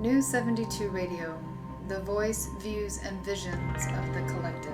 New 72 Radio, the voice, views, and visions of the collective.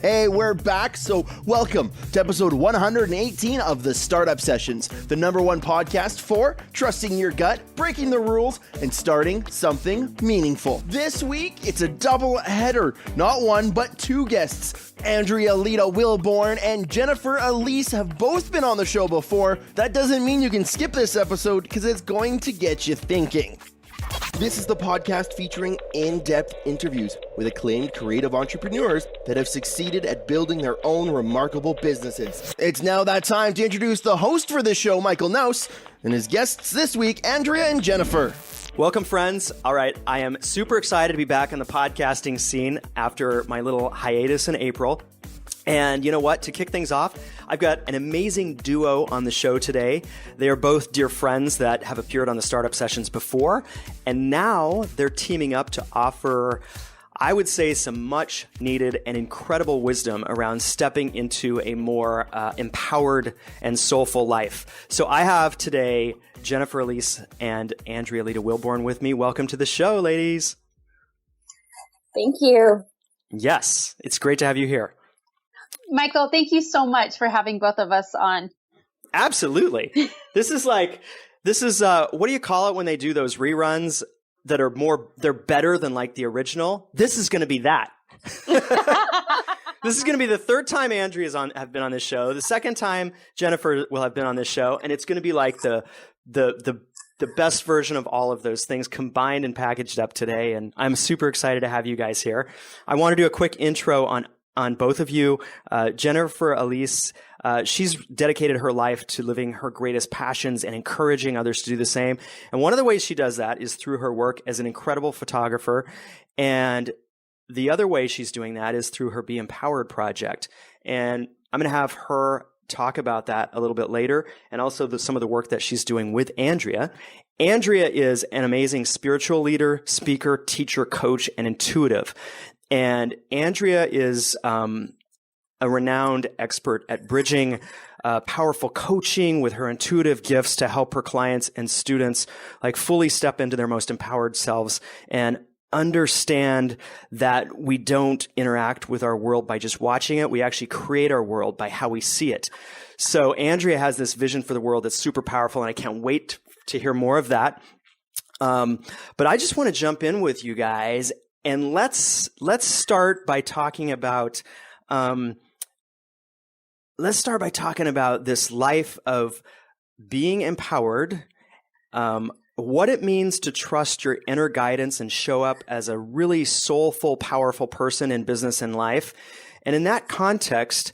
Hey, we're back. So welcome to episode 118 of the Startup Sessions, the #1 podcast for trusting your gut, breaking the rules, and starting something meaningful. This week, it's a double header. Not one, but two guests. Andrea, Leda, Wilborn, and Jennifer Alyse have both been on the show before. That doesn't mean you can skip this episode because it's going to get you thinking. This is the podcast featuring in-depth interviews with acclaimed creative entrepreneurs that have succeeded at building their own remarkable businesses. It's now that time to introduce the host for this show, Michael Knouse, and his guests this week, Andrea and Jennifer. Welcome, friends. All right, I am super excited to be back in the podcasting scene after my little hiatus in April. And you know what? To kick things off, I've got an amazing duo on the show today. They are both dear friends that have appeared on the Startup Sessions before, and now they're teaming up to offer, I would say, some much needed and incredible wisdom around stepping into a more empowered and soulful life. So I have today Jennifer Alyse and Andrea Leda Wilborn with me. Welcome to the show, ladies. Thank you. Yes, it's great to have you here. Michael, thank you so much for having both of us on. Absolutely. This is what do you call it when they do those reruns that are they're better than like the original? This is going to be that. This is going to be the third time Andrea's have been on this show. The second time Jennifer will have been on this show. And it's going to be like the best version of all of those things combined and packaged up today. And I'm super excited to have you guys here. I want to do a quick intro on both of you. Jennifer Alyse, she's dedicated her life to living her greatest passions and encouraging others to do the same. And one of the ways she does that is through her work as an incredible photographer. And the other way she's doing that is through her Be Empowered project. And I'm going to have her talk about that a little bit later, and also some of the work that she's doing with Andrea. Andrea is an amazing spiritual leader, speaker, teacher, coach, and intuitive. And Andrea is a renowned expert at bridging powerful coaching with her intuitive gifts to help her clients and students like fully step into their most empowered selves and understand that we don't interact with our world by just watching it. We actually create our world by how we see it. So Andrea has this vision for the world that's super powerful, and I can't wait to hear more of that. But I just want to jump in with you guys. And let's start by talking about this life of being empowered, what it means to trust your inner guidance and show up as a really soulful, powerful person in business and life. And in that context,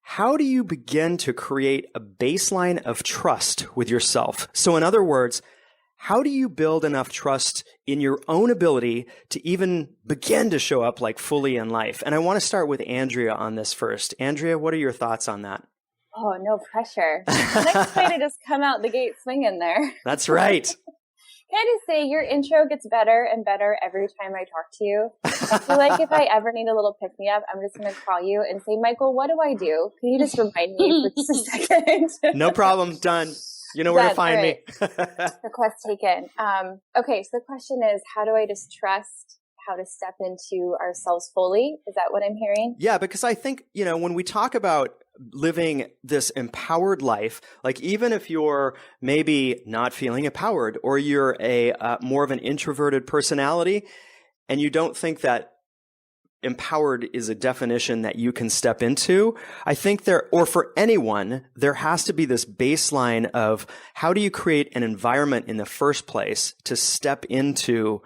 how do you begin to create a baseline of trust with yourself? So in other words, how do you build enough trust in your own ability to even begin to show up like fully in life? And I want to start with Andrea on this first. Andrea, what are your thoughts on that? Oh, no pressure. Next way to just come out the gate swinging there. That's right. Can I just say your intro gets better and better every time I talk to you. I feel like if I ever need a little pick-me-up, I'm just going to call you and say, Michael, what do I do? Can you just remind me for just a second? No problem. Done. You know where to find me. Request taken. Okay, so the question is, how do I just trust how to step into ourselves fully? Is that what I'm hearing? Yeah, because I think, when we talk about living this empowered life, like even if you're maybe not feeling empowered, or you're a more of an introverted personality, and you don't think that empowered is a definition that you can step into, I think or for anyone, there has to be this baseline of how do you create an environment in the first place to step into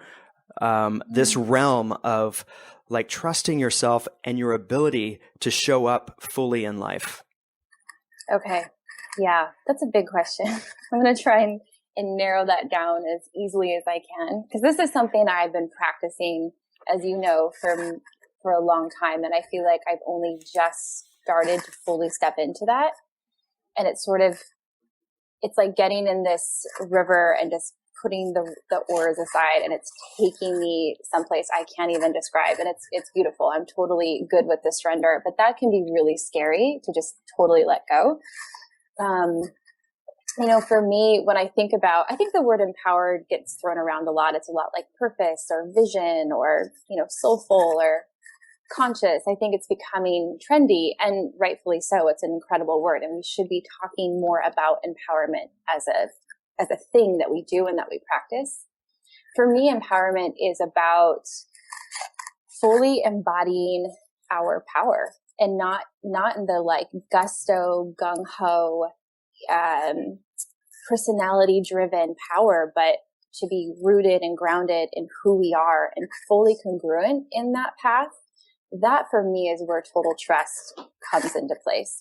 this realm of like trusting yourself and your ability to show up fully in life. Okay. Yeah, that's a big question. I'm going to try and narrow that down as easily as I can, because this is something I've been practicing, as you know, for a long time. And I feel like I've only just started to fully step into that. And it's like getting in this river and just putting the oars aside, and it's taking me someplace I can't even describe. And it's beautiful. I'm totally good with the surrender, but that can be really scary to just totally let go. For me, when I think the word empowered gets thrown around a lot. It's a lot like purpose or vision or, soulful or conscious. I think it's becoming trendy, and rightfully so. It's an incredible word, and we should be talking more about empowerment as a thing that we do and that we practice. For me, empowerment is about fully embodying our power, and not in the like gusto, gung ho, personality driven power, but to be rooted and grounded in who we are and fully congruent in that path. That for me is where total trust comes into place.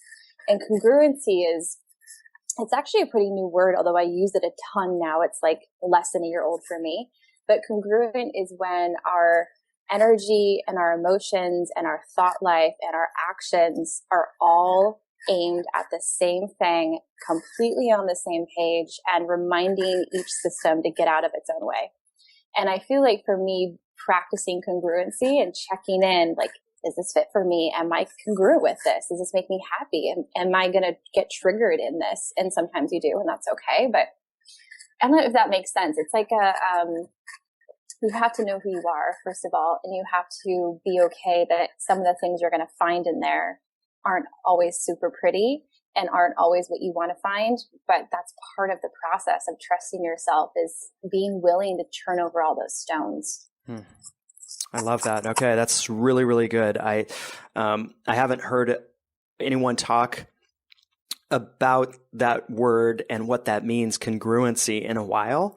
And congruency it's actually a pretty new word, although I use it a ton now. It's like less than a year old for me. But congruent is when our energy and our emotions and our thought life and our actions are all aimed at the same thing, completely on the same page, and reminding each system to get out of its own way. And I feel like for me, practicing congruency and checking in, like, is this fit for me? Am I congruent with this? Does this make me happy? Am I going to get triggered in this? And sometimes you do, and that's okay. But I don't know if that makes sense. It's like you have to know who you are, first of all, and you have to be okay that some of the things you're going to find in there aren't always super pretty and aren't always what you want to find. But that's part of the process of trusting yourself, is being willing to turn over all those stones. I love that. Okay, that's really, really good. I haven't heard anyone talk about that word and what that means, congruency, in a while.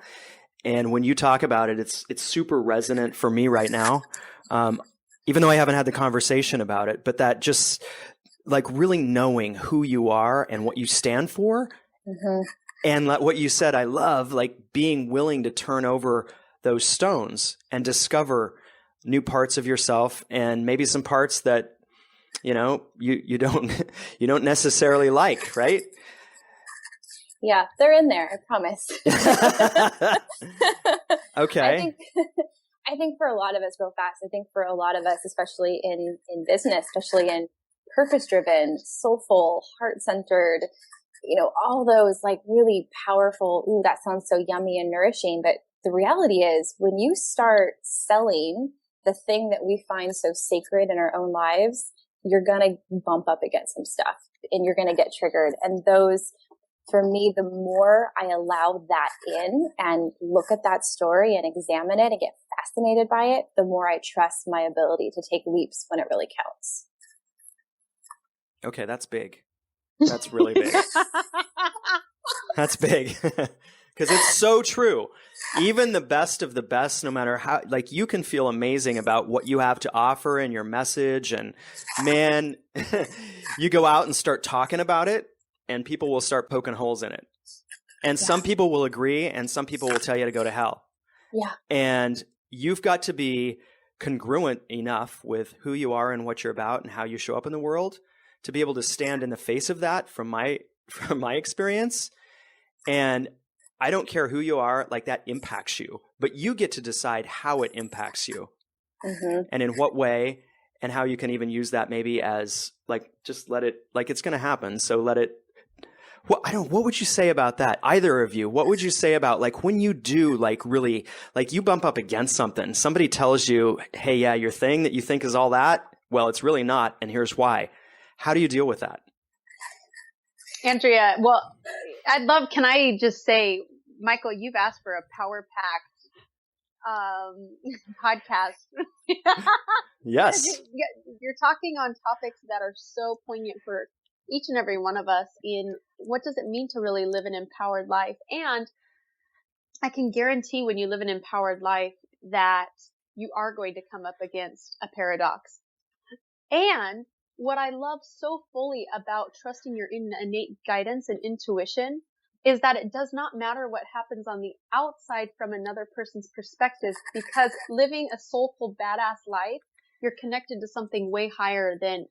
And when you talk about it, it's super resonant for me right now, even though I haven't had the conversation about it. But that just like really knowing who you are and what you stand for, and what you said, I love, like being willing to turn over those stones and discover new parts of yourself, and maybe some parts that you don't necessarily like, right? Yeah, they're in there, I promise. Okay. I think for a lot of us, real fast, I think for a lot of us, especially in business, especially in purpose-driven, soulful, heart-centered, all those like really powerful, ooh, that sounds so yummy and nourishing. But the reality is, when you start selling the thing that we find so sacred in our own lives, you're going to bump up against some stuff and you're going to get triggered. And those, for me, the more I allow that in and look at that story and examine it and get fascinated by it, the more I trust my ability to take leaps when it really counts. Okay, that's big. That's really big. That's big. Because it's so true. Even the best of the best, no matter how, like, you can feel amazing about what you have to offer and your message. And man, you go out and start talking about it, and people will start poking holes in it. And some people will agree, and some people will tell you to go to hell. Yeah. And you've got to be congruent enough with who you are and what you're about and how you show up in the world to be able to stand in the face of that, from my experience. And I don't care who you are, like, that impacts you, but you get to decide how it impacts you and in what way, and how you can even use that maybe as like, just let it, like, it's going to happen. So let it, what would you say about that? Either of you, what would you say about, like, when you do, like, really, like, you bump up against something, somebody tells you, hey, yeah, your thing that you think is all that, well, it's really not. And here's why. How do you deal with that? Andrea, well, can I just say, Michael, you've asked for a power-packed podcast. Yes. You're talking on topics that are so poignant for each and every one of us in what does it mean to really live an empowered life. And I can guarantee when you live an empowered life that you are going to come up against a paradox. And what I love so fully about trusting your innate guidance and intuition is that it does not matter what happens on the outside from another person's perspective, because living a soulful, badass life, you're connected to something way higher than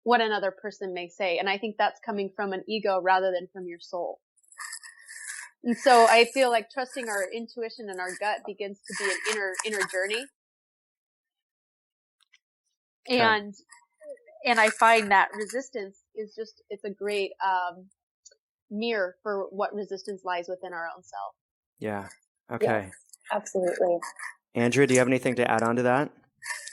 what another person may say. And I think that's coming from an ego rather than from your soul. And so I feel like trusting our intuition and our gut begins to be an inner journey. Okay. And I find that resistance is just, it's a great mirror for what resistance lies within our own self. Yeah. Okay. Yes, absolutely. Andrea, do you have anything to add on to that?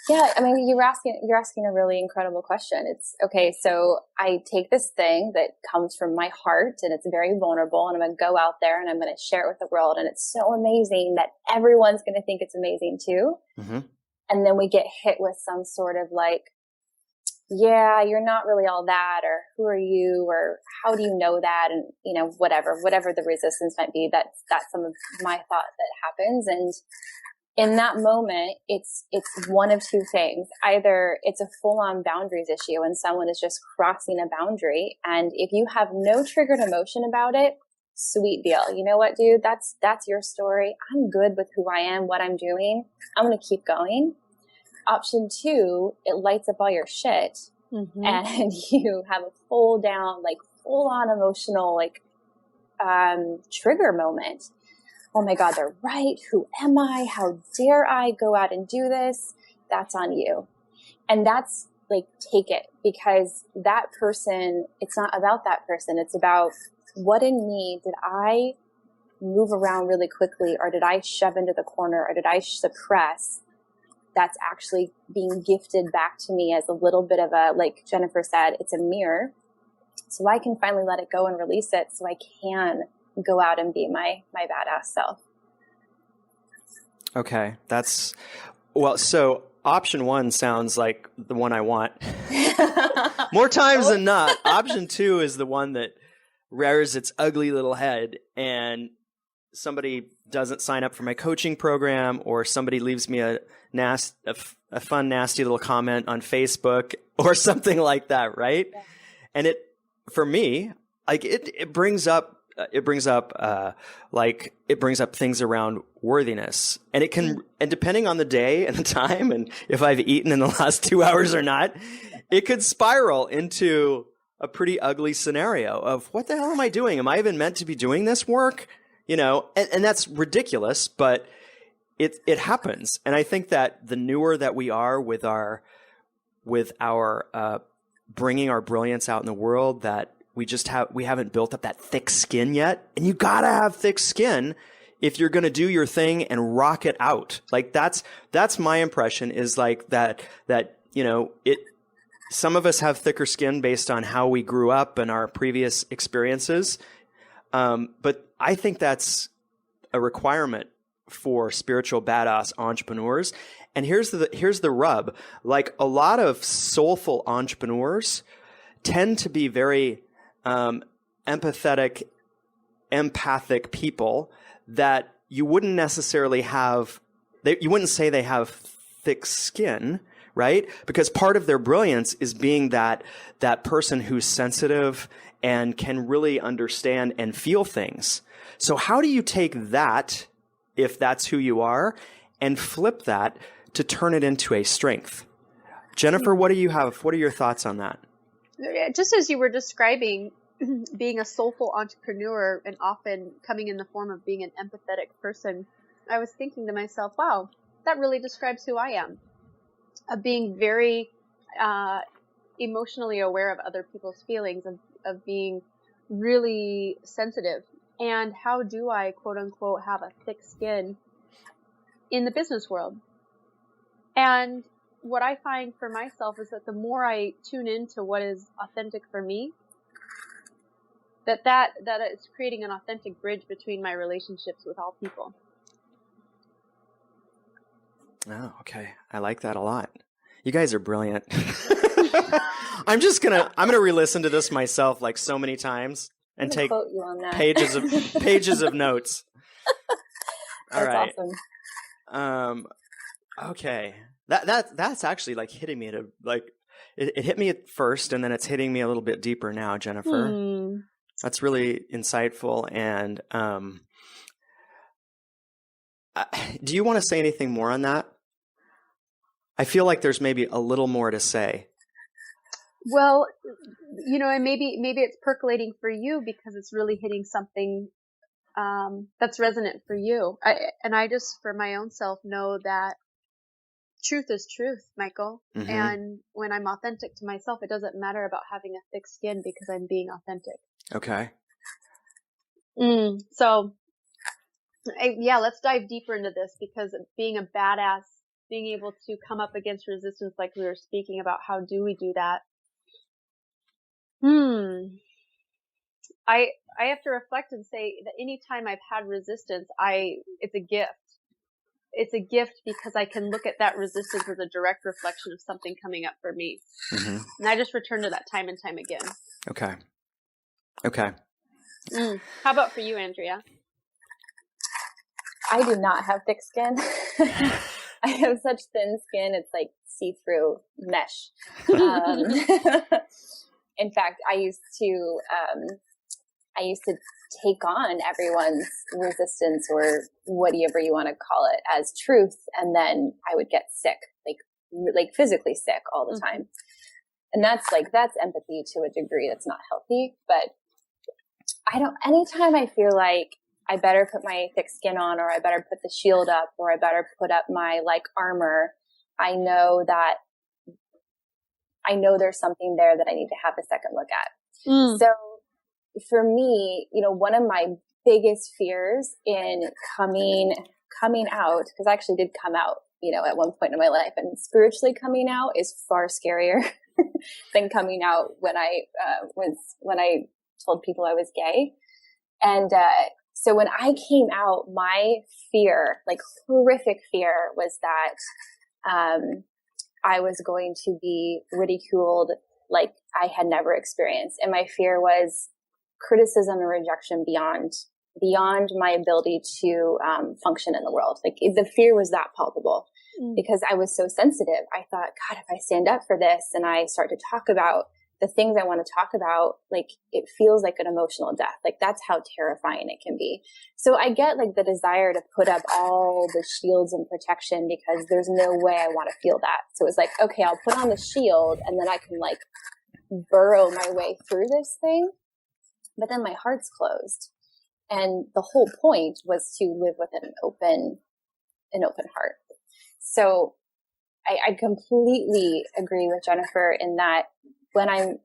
Yeah, I mean, you're asking a really incredible question. It's okay. So I take this thing that comes from my heart and it's very vulnerable, and I'm going to go out there and I'm going to share it with the world. And it's so amazing that everyone's going to think it's amazing too. Mm-hmm. And then we get hit with some sort of like, yeah, you're not really all that, or who are you, or how do you know that? And, you know, whatever the resistance might be, that's some of my thought that happens. And in that moment, it's one of two things. Either it's a full-on boundaries issue and someone is just crossing a boundary. And if you have no triggered emotion about it, sweet deal. You know what, dude? That's your story. I'm good with who I am, what I'm doing. I'm going to keep going. Option two, it lights up all your shit, mm-hmm. and you have a full on emotional, trigger moment. Oh my God, they're right. Who am I? How dare I go out and do this? That's on you. And that's take it, because that person, it's not about that person. It's about what in me did I move around really quickly, or did I shove into the corner, or did I suppress? That's actually being gifted back to me as a little bit of a, like Jennifer said, it's a mirror. So I can finally let it go and release it, so I can go out and be my badass self. Okay. So option one sounds like the one I want. More times than not. Option two is the one that rears its ugly little head, and somebody doesn't sign up for my coaching program, or somebody leaves me a fun, nasty little comment on Facebook or something like that, right? Yeah. And it, for me, it brings up things around worthiness, and it can, and depending on the day and the time, and if I've eaten in the last 2 hours or not, it could spiral into a pretty ugly scenario of, what the hell am I doing? Am I even meant to be doing this work? You know, and that's ridiculous, but it happens. And I think that the newer that we are with our bringing our brilliance out in the world, that we haven't built up that thick skin yet. And you gotta have thick skin if you're gonna do your thing and rock it out. Like that's my impression, is like that you know, some of us have thicker skin based on how we grew up and our previous experiences. But I think that's a requirement for spiritual badass entrepreneurs. And here's the rub. Like, a lot of soulful entrepreneurs tend to be very empathic people that you wouldn't necessarily have. You wouldn't say they have thick skin, right? Because part of their brilliance is being that person who's sensitive and can really understand and feel things. So how do you take that, if that's who you are, and flip that to turn it into a strength? Jennifer, what do you have? What are your thoughts on that? Just as you were describing being a soulful entrepreneur and often coming in the form of being an empathetic person, I was thinking to myself, wow, that really describes who I am. Of being very emotionally aware of other people's feelings, of being really sensitive. And how do I, quote unquote, have a thick skin in the business world? And what I find for myself is that the more I tune into what is authentic for me, that it's creating an authentic bridge between my relationships with all people. Oh, okay. I like that a lot. You guys are brilliant. I'm gonna re-listen to this myself like so many times and take quote you on that. pages of notes. All right. That's awesome. Okay. That's actually like hitting me it hit me at first, and then it's hitting me a little bit deeper now, Jennifer. That's really insightful. And do you want to say anything more on that? I feel like there's maybe a little more to say. Well, and maybe it's percolating for you because it's really hitting something that's resonant for you. I just, for my own self, know that truth is truth, Michael. Mm-hmm. And when I'm authentic to myself, it doesn't matter about having a thick skin because I'm being authentic. Okay. So, let's dive deeper into this, because being a badass, being able to come up against resistance like we were speaking about, how do we do that? I have to reflect and say that anytime I've had resistance, it's a gift. It's a gift because I can look at that resistance as a direct reflection of something coming up for me. Mm-hmm. And I just return to that time and time again. Okay. How about for you, Andrea? I do not have thick skin. I have such thin skin, it's like see-through mesh. In fact, I used to take on everyone's resistance, or whatever you want to call it, as truth, and then I would get sick, like physically sick all the time. And that's empathy to a degree that's not healthy. But anytime I feel like I better put my thick skin on, or I better put the shield up, or I better put up my armor, I know there's something there that I need to have a second look at. So for me, one of my biggest fears in coming out, because I actually did come out, at one point in my life, and spiritually coming out is far scarier than coming out when I told people I was gay. And, so when I came out, my fear, horrific fear, was that, I was going to be ridiculed like I had never experienced. And my fear was criticism and rejection beyond my ability to function in the world. The fear was that palpable because I was so sensitive. I thought, God, if I stand up for this and I start to talk about the things I want to talk about, it feels like an emotional death. That's how terrifying it can be. So I get the desire to put up all the shields and protection because there's no way I want to feel that. So it's okay, I'll put on the shield and then I can burrow my way through this thing. But then my heart's closed. And the whole point was to live with an open heart. So I completely agree with Jennifer in that when I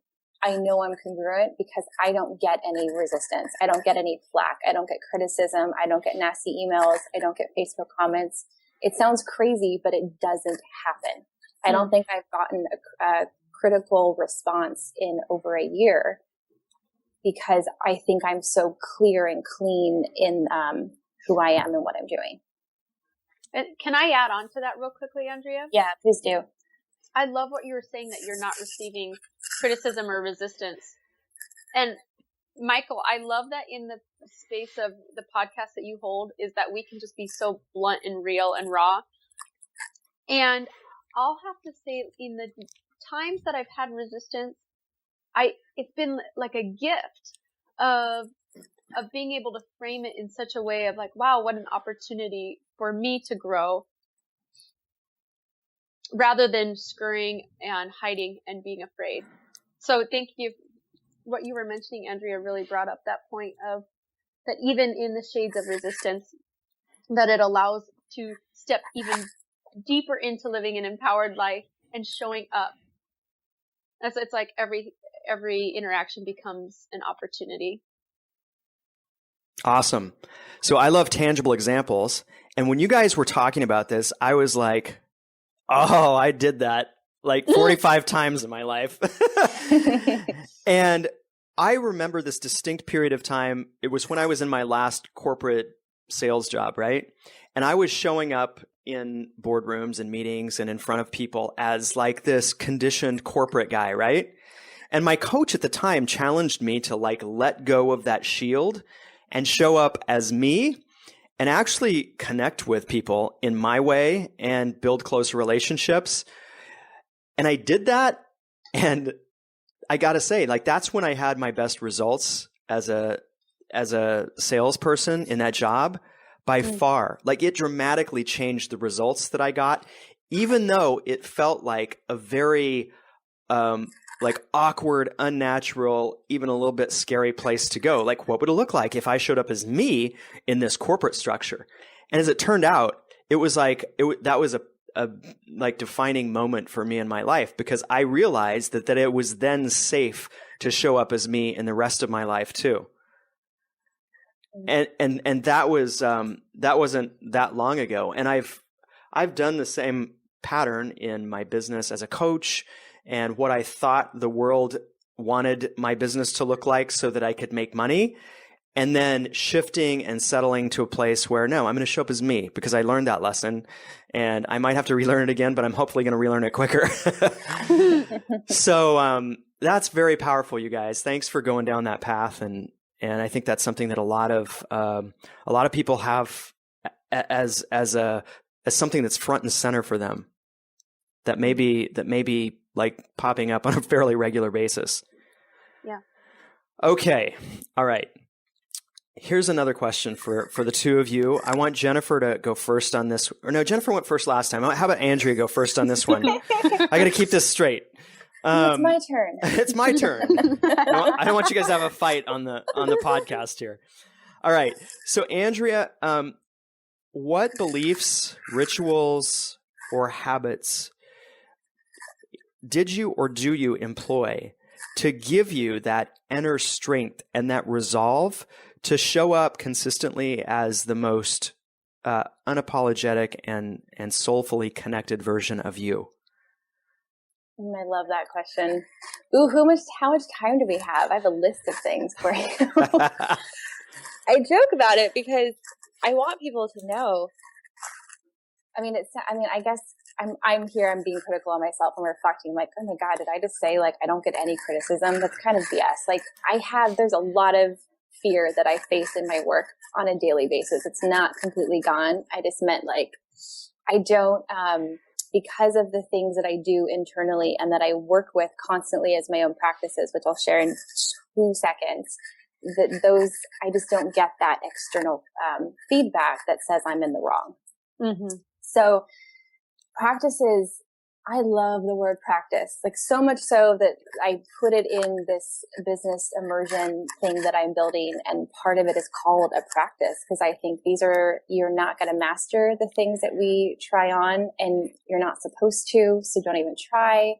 know I'm congruent because I don't get any resistance. I don't get any flack. I don't get criticism. I don't get nasty emails. I don't get Facebook comments. It sounds crazy, but it doesn't happen. I don't think I've gotten a critical response in over a year because I think I'm so clear and clean in who I am and what I'm doing. And can I add on to that real quickly, Andrea? Yeah, please do. I love what you were saying, that you're not receiving criticism or resistance. And Michael, I love that in the space of the podcast that you hold is that we can just be so blunt and real and raw. And I'll have to say, in the times that I've had resistance, it's been like a gift of being able to frame it in such a way of wow, what an opportunity for me to grow, rather than scurrying and hiding and being afraid. So thank you. What you were mentioning, Andrea, really brought up that point of that even in the shades of resistance, that it allows to step even deeper into living an empowered life and showing up. It's like every interaction becomes an opportunity. Awesome. So I love tangible examples. And when you guys were talking about this, I was like, oh, I did that 45 times in my life. And I remember this distinct period of time. It was when I was in my last corporate sales job, right? And I was showing up in boardrooms and meetings and in front of people as like this conditioned corporate guy, right? And my coach at the time challenged me to like let go of that shield and show up as me and actually connect with people in my way and build close relationships. And I did that. And I got to say, like, that's when I had my best results as a salesperson in that job by far. Like, it dramatically changed the results that I got, even though it felt like a very like awkward, unnatural, even a little bit scary place to go. Like, what would it look like if I showed up as me in this corporate structure? And as it turned out, it was like that was a like defining moment for me in my life, because I realized that it was then safe to show up as me in the rest of my life too. And that wasn't that long ago. And I've done the same pattern in my business as a coach, and what I thought the world wanted my business to look like so that I could make money, and then shifting and settling to a place where, no, I'm going to show up as me because I learned that lesson, and I might have to relearn it again, but I'm hopefully going to relearn it quicker. So that's very powerful, you guys. Thanks for going down that path. And I think that's something that a lot of people have as something that's front and center for them, that may be like popping up on a fairly regular basis. Yeah. Okay. All right. Here's another question for the two of you. I want Jennifer to go first on this. Or no, Jennifer went first last time. How about Andrea go first on this one? I got to keep this straight. It's my turn. It's my turn. I don't want you guys to have a fight on the podcast here. All right. So Andrea, what beliefs, rituals, or habits did you or do you employ to give you that inner strength and that resolve to show up consistently as the most unapologetic and soulfully connected version of you? I love that question. Ooh, how much time do we have? I have a list of things for you. I joke about it because I want people to know. I guess I'm here, I'm being critical on myself and reflecting, like, oh my God, did I just say, like, I don't get any criticism? That's kind of BS. Like, there's a lot of fear that I face in my work on a daily basis. It's not completely gone. I just meant, like, I don't, because of the things that I do internally and that I work with constantly as my own practices, which I'll share in 2 seconds, I just don't get that external feedback that says I'm in the wrong. Mm-hmm. So practices, I love the word practice, like so much so that I put it in this business immersion thing that I'm building. And part of it is called a practice, because I think you're not going to master the things that we try on, and you're not supposed to. So don't even try.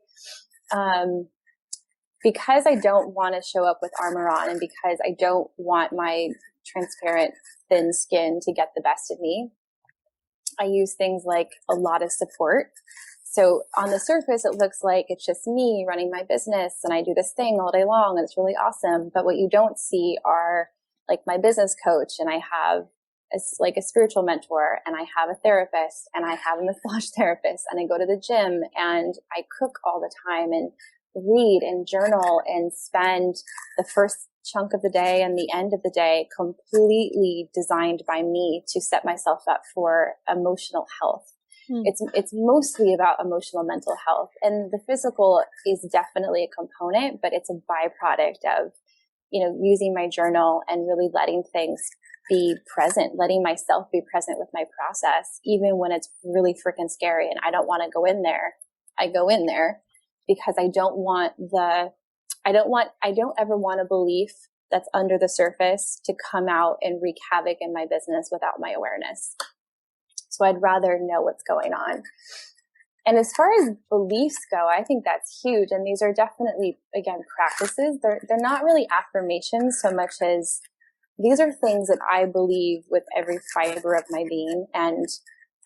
Because I don't want to show up with armor on, and because I don't want my transparent, thin skin to get the best of me, I use things like a lot of support. So on the surface, it looks like it's just me running my business and I do this thing all day long and it's really awesome. But what you don't see are like my business coach, and I have a spiritual mentor, and I have a therapist, and I have a massage therapist, and I go to the gym and I cook all the time and read and journal and spend the first chunk of the day and the end of the day completely designed by me to set myself up for emotional health. It's mostly about emotional mental health, and the physical is definitely a component, but it's a byproduct of, using my journal and really letting things be present, letting myself be present with my process, even when it's really freaking scary and I don't want to go in there. I go in there because I don't ever want a belief that's under the surface to come out and wreak havoc in my business without my awareness. So I'd rather know what's going on. And as far as beliefs go, I think that's huge. And these are definitely, again, practices. They're not really affirmations so much as these are things that I believe with every fiber of my being. And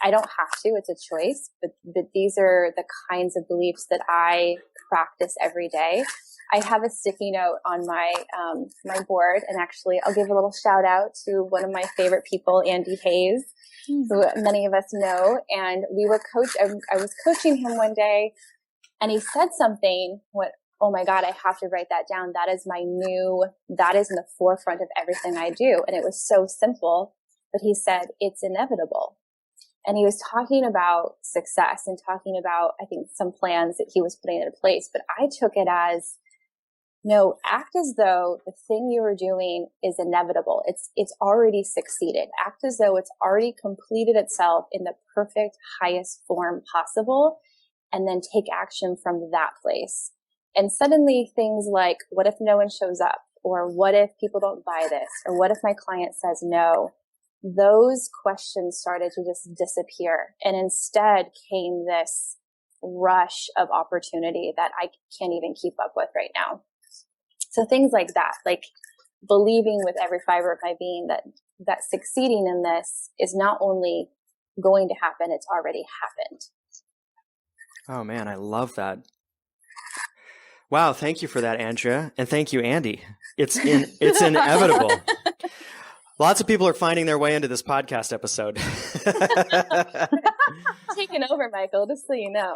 I don't have to, it's a choice, but these are the kinds of beliefs that I practice every day. I have a sticky note on my my board, and actually I'll give a little shout out to one of my favorite people, Andy Hayes, who many of us know. And I was coaching him one day, and he said something, oh my God, I have to write that down. That is in the forefront of everything I do. And it was so simple, but he said, it's inevitable. And he was talking about success and talking about, I think, some plans that he was putting into place. But I took it as, no, act as though the thing you are doing is inevitable. It's already succeeded. Act as though it's already completed itself in the perfect, highest form possible, and then take action from that place. And suddenly things like, what if no one shows up? Or what if people don't buy this? Or what if my client says no? Those questions started to just disappear. And instead came this rush of opportunity that I can't even keep up with right now. So things like that, like believing with every fiber of my being that succeeding in this is not only going to happen, it's already happened. Oh man, I love that. Wow, thank you for that, Andrea. And thank you, Andy. It's inevitable. Lots of people are finding their way into this podcast episode. Taking over, Michael, just so you know.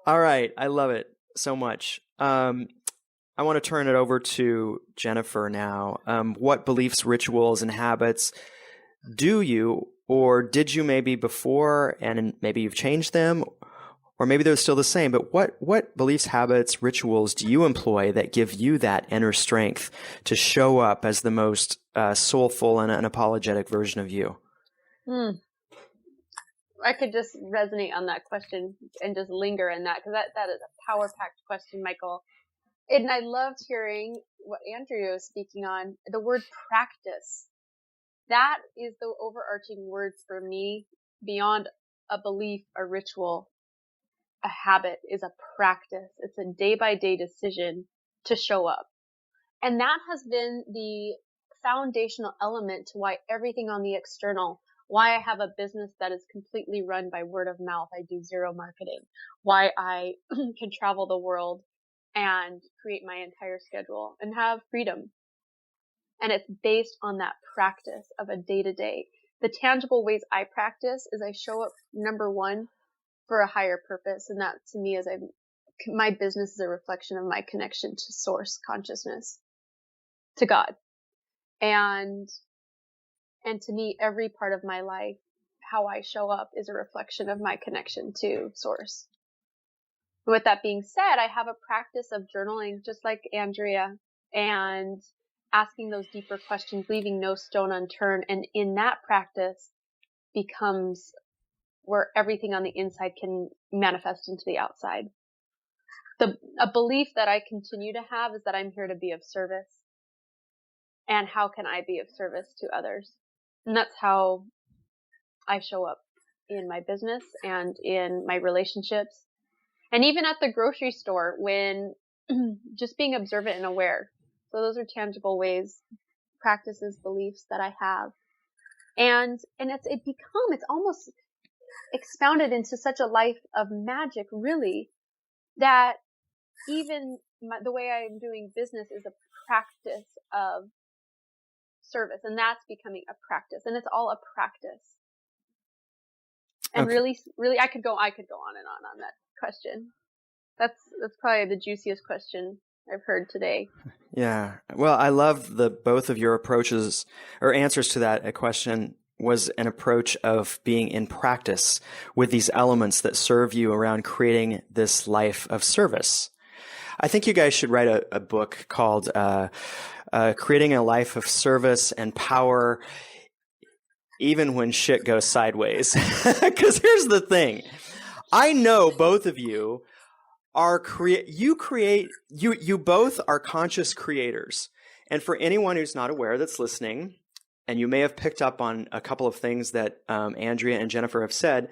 All right. I love it so much. I want to turn it over to Jennifer now. What beliefs, rituals, and habits do you, or did you maybe before, and maybe you've changed them, or maybe they're still the same, but what beliefs, habits, rituals do you employ that give you that inner strength to show up as the most soulful and unapologetic version of you? I could just resonate on that question and just linger in that, because that is a power-packed question, Michael. And I loved hearing what Andrea was speaking on, the word practice. That is the overarching word for me, beyond a belief, a ritual, a habit, is a practice. It's a day-by-day decision to show up. And that has been the foundational element to why everything on the external, why I have a business that is completely run by word of mouth. I do zero marketing. Why I can travel the world and create my entire schedule and have freedom. And it's based on that practice of a day-to-day. The tangible ways I practice is I show up, number one, for a higher purpose. And that to me is my business is a reflection of my connection to source consciousness, to God. And to me, every part of my life, how I show up is a reflection of my connection to source. With that being said, I have a practice of journaling, just like Andrea, and asking those deeper questions, leaving no stone unturned. And in that practice becomes where everything on the inside can manifest into the outside. A belief that I continue to have is that I'm here to be of service. And how can I be of service to others? And that's how I show up in my business and in my relationships. And even at the grocery store, when just being observant and aware. So those are tangible ways, practices, beliefs that I have. And it's almost expounded into such a life of magic, really, that even the way I'm doing business is a practice of service. And that's becoming a practice. And it's all a practice. And okay. really, I could go on and on that question. That's probably the juiciest question I've heard today. Yeah. Well, I love both of your approaches or answers to that question was an approach of being in practice with these elements that serve you around creating this life of service. I think you guys should write a book called Creating a Life of Service and Power, even when shit goes sideways. Because here's the thing. I know both of you you both are conscious creators. And for anyone who's not aware that's listening, and you may have picked up on a couple of things that Andrea and Jennifer have said,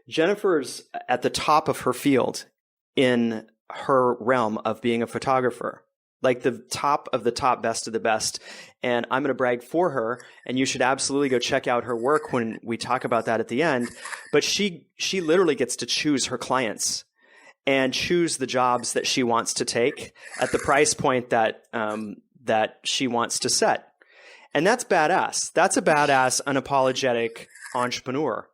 Jennifer's at the top of her field in her realm of being a photographer, like the top of the top, best of the best. And I'm going to brag for her, and you should absolutely go check out her work when we talk about that at the end. But she literally gets to choose her clients. and choose the jobs that she wants to take at the price point that she wants to set. And that's badass. That's a badass, unapologetic entrepreneur.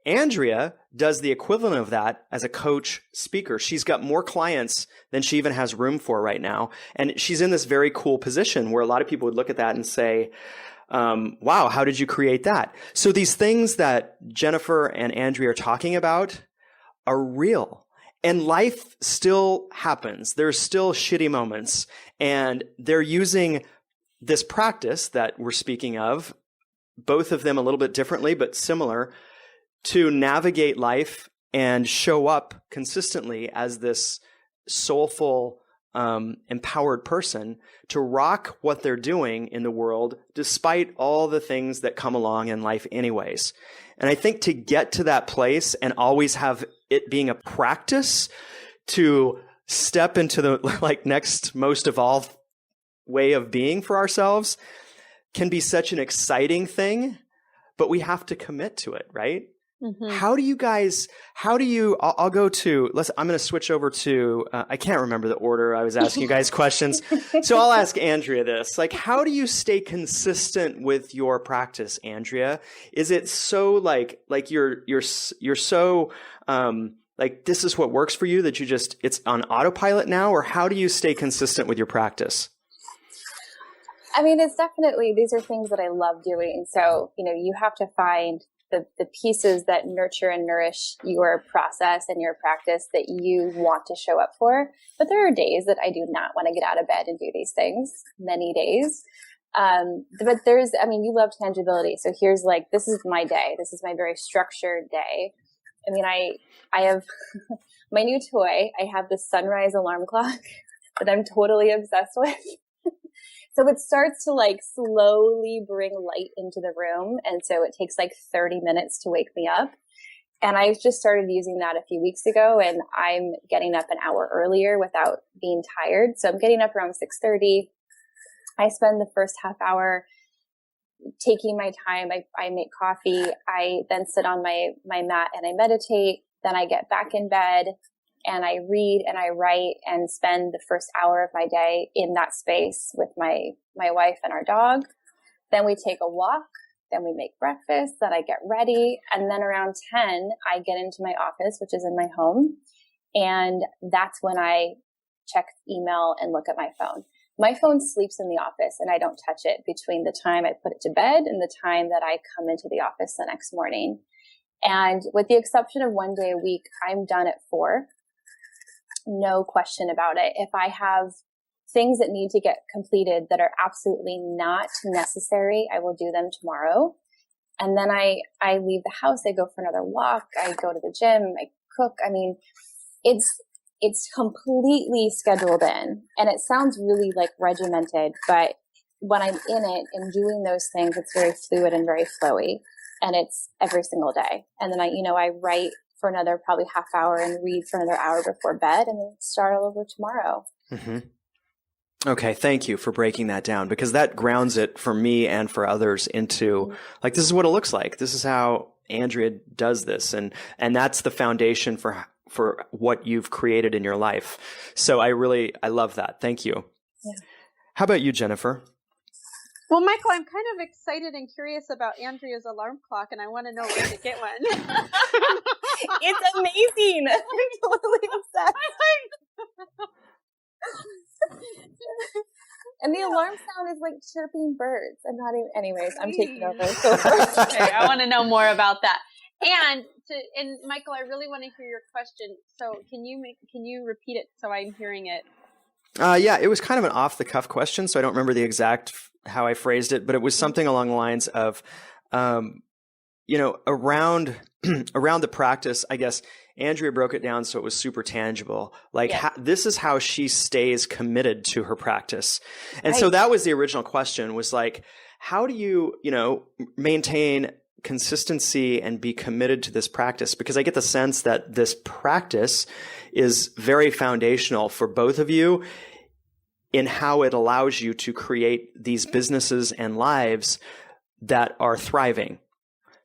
Andrea does the equivalent of that as a coach speaker. She's got more clients than she even has room for right now. And she's in this very cool position where a lot of people would look at that and say, wow, how did you create that? So these things that Jennifer and Andrea are talking about are real. And life still happens. There's still shitty moments. And they're using this practice that we're speaking of, both of them a little bit differently, but similar, to navigate life and show up consistently as this soulful, empowered person to rock what they're doing in the world, despite all the things that come along in life anyways. And I think to get to that place and always have it being a practice to step into the next most evolved way of being for ourselves can be such an exciting thing, but we have to commit to it, right? Mm-hmm. I'll go to, I'm going to switch over to, I can't remember the order I was asking you guys questions. So I'll ask Andrea this, how do you stay consistent with your practice, Andrea? Is it so you're so, this is what works for you that it's on autopilot now, or how do you stay consistent with your practice? I mean, it's definitely, these are things that I love doing. So, you have to find the pieces that nurture and nourish your process and your practice that you want to show up for. But there are days that I do not want to get out of bed and do these things, many days. But you love tangibility. So here's this is my day. This is my very structured day. I mean, I have my new toy. I have the sunrise alarm clock that I'm totally obsessed with. So it starts to slowly bring light into the room. And so it takes 30 minutes to wake me up. And I've just started using that a few weeks ago, and I'm getting up an hour earlier without being tired. So I'm getting up around 6:30. I spend the first half hour taking my time. I make coffee. I then sit on my mat and I meditate. Then I get back in bed and I read and I write and spend the first hour of my day in that space with my wife and our dog. Then we take a walk. Then we make breakfast. Then I get ready. And then around 10, I get into my office, which is in my home. And that's when I check email and look at my phone. My phone sleeps in the office and I don't touch it between the time I put it to bed and the time that I come into the office the next morning. And with the exception of one day a week, I'm done at 4. No question about it. If I have things that need to get completed that are absolutely not necessary, I will do them tomorrow. And then I leave the house. I go for another walk. I go to the gym. I cook. I mean, it's completely scheduled in, and it sounds really regimented, but when I'm in it and doing those things, it's very fluid and very flowy, and it's every single day. And then I write for another probably half hour and read for another hour before bed, and then start all over tomorrow. Mm-hmm. Okay. Thank you for breaking that down, because that grounds it for me and for others into this is what it looks like. This is how Andrea does this. And that's the foundation for what you've created in your life. So I love that. Thank you. Yeah. How about you, Jennifer? Well, Michael, I'm kind of excited and curious about Andrea's alarm clock, and I want to know where to get one. It's amazing. I'm totally obsessed. And the alarm sound is like chirping birds. I'm not even. Anyways, I'm taking over. Okay, I want to know more about that. And Michael, I really want to hear your question. So can you repeat it so I'm hearing it? Yeah, it was kind of an off the cuff question, so I don't remember the exact how I phrased it, but it was something along the lines of, around the practice, I guess. Andrea broke it down so it was super tangible. This is how she stays committed to her practice. And so that was the original question, was how do you, maintain consistency and be committed to this practice? Because I get the sense that this practice is very foundational for both of you in how it allows you to create these businesses and lives that are thriving.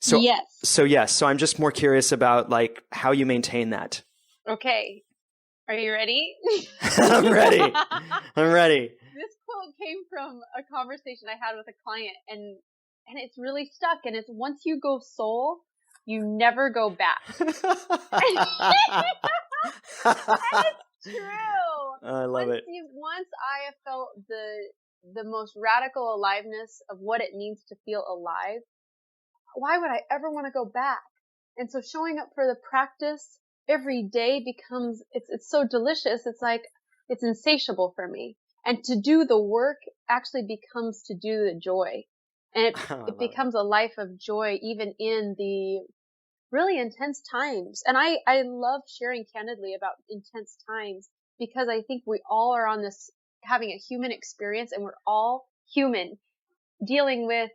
So yes. So I'm just more curious about how you maintain that. Okay. Are you ready? I'm ready. I'm ready. This quote came from a conversation I had with a client, and it's really stuck. And it's, once you go soul, you never go back. And it's true. I love it. Once I have felt the most radical aliveness of what it means to feel alive, why would I ever want to go back? And so showing up for the practice every day becomes, it's so delicious. It's like, it's insatiable for me. And to do the work actually becomes to do the joy. And it becomes a life of joy, even in the really intense times. And I love sharing candidly about intense times, because I think we all are on this, having a human experience, and we're all human, dealing with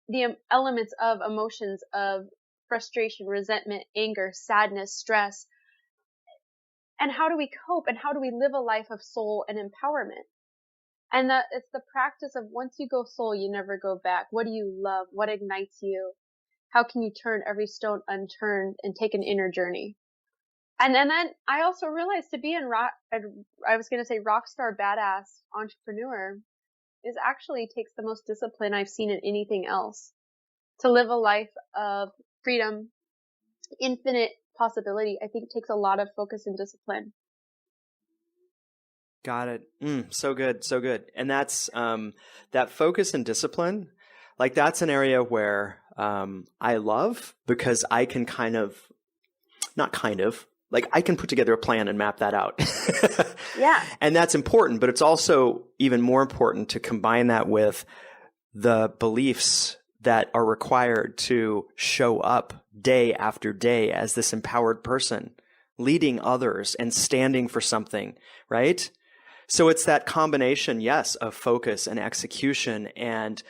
the elements of emotions of frustration, resentment, anger, sadness, stress. And how do we cope, and how do we live a life of soul and empowerment? And it's the practice of, once you go soul, you never go back. What do you love? What ignites you? How can you turn every stone unturned and take an inner journey? And then I also realized to be I was going to say rock star badass entrepreneur is actually takes the most discipline I've seen in anything else. To live a life of freedom, infinite possibility, I think takes a lot of focus and discipline. Got it. So good. So good. And that's that focus and discipline. Like, that's an area where I love, because I can I can put together a plan and map that out. Yeah. And that's important, but it's also even more important to combine that with the beliefs that are required to show up day after day as this empowered person, leading others and standing for something, right? So it's that combination, yes, of focus and execution and